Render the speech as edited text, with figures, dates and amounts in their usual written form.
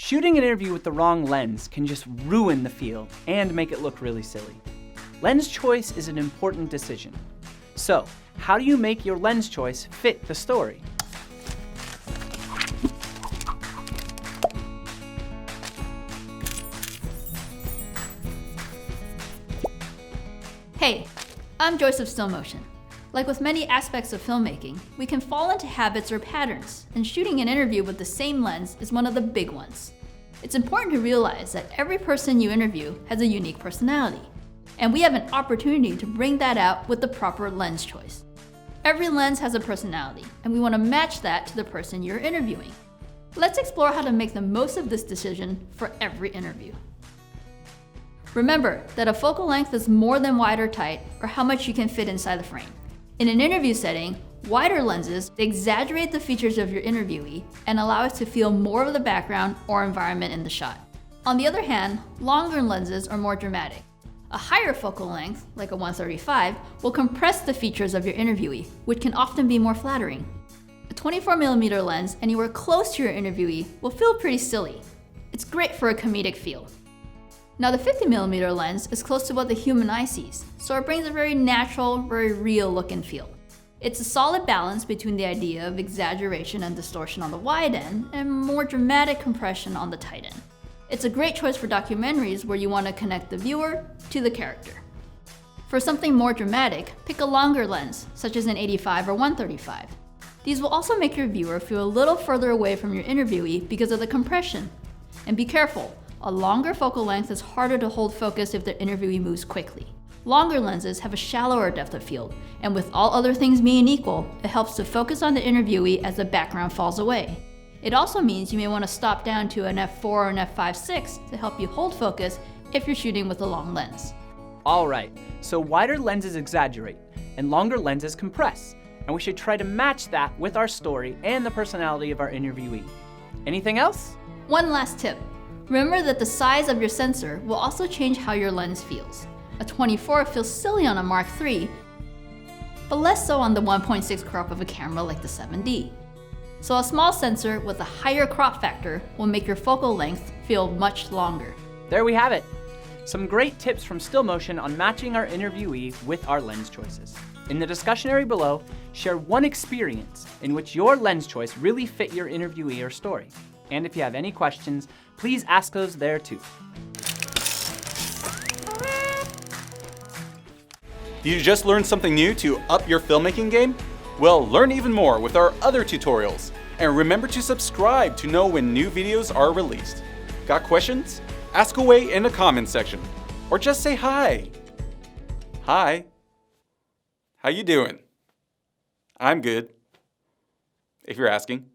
Shooting an interview with the wrong lens can just ruin the feel and make it look really silly. Lens choice is an important decision. So, how do you make your lens choice fit the story? Hey, I'm Joyce of Stillmotion. Like with many aspects of filmmaking, we can fall into habits or patterns, and shooting an interview with the same lens is one of the big ones. It's important to realize that every person you interview has a unique personality, and we have an opportunity to bring that out with the proper lens choice. Every lens has a personality, and we want to match that to the person you're interviewing. Let's explore how to make the most of this decision for every interview. Remember that a focal length is more than wide or tight, or how much you can fit inside the frame. In an interview setting, wider lenses exaggerate the features of your interviewee and allow us to feel more of the background or environment in the shot. On the other hand, longer lenses are more dramatic. A higher focal length, like a 135, will compress the features of your interviewee, which can often be more flattering. A 24mm lens anywhere close to your interviewee will feel pretty silly. It's great for a comedic feel. Now the 50mm lens is close to what the human eye sees, so it brings a very natural, very real look and feel. It's a solid balance between the idea of exaggeration and distortion on the wide end and more dramatic compression on the tight end. It's a great choice for documentaries where you want to connect the viewer to the character. For something more dramatic, pick a longer lens, such as an 85 or 135. These will also make your viewer feel a little further away from your interviewee because of the compression. And be careful, a longer focal length is harder to hold focus if the interviewee moves quickly. Longer lenses have a shallower depth of field, and with all other things being equal, it helps to focus on the interviewee as the background falls away. It also means you may want to stop down to an f4 or an f5.6 to help you hold focus if you're shooting with a long lens. Alright, so wider lenses exaggerate, and longer lenses compress, and we should try to match that with our story and the personality of our interviewee. Anything else? One last tip. Remember that the size of your sensor will also change how your lens feels. A 24 feels silly on a Mark III, but less so on the 1.6 crop of a camera like the 7D. So a small sensor with a higher crop factor will make your focal length feel much longer. There we have it. Some great tips from Stillmotion on matching our interviewee with our lens choices. In the discussion area below, share one experience in which your lens choice really fit your interviewee or story. And if you have any questions, please ask those there too. Did you just learn something new to up your filmmaking game? Well, learn even more with our other tutorials. And remember to subscribe to know when new videos are released. Got questions? Ask away in the comments section. Or just say hi. Hi. How you doing? I'm good, if you're asking.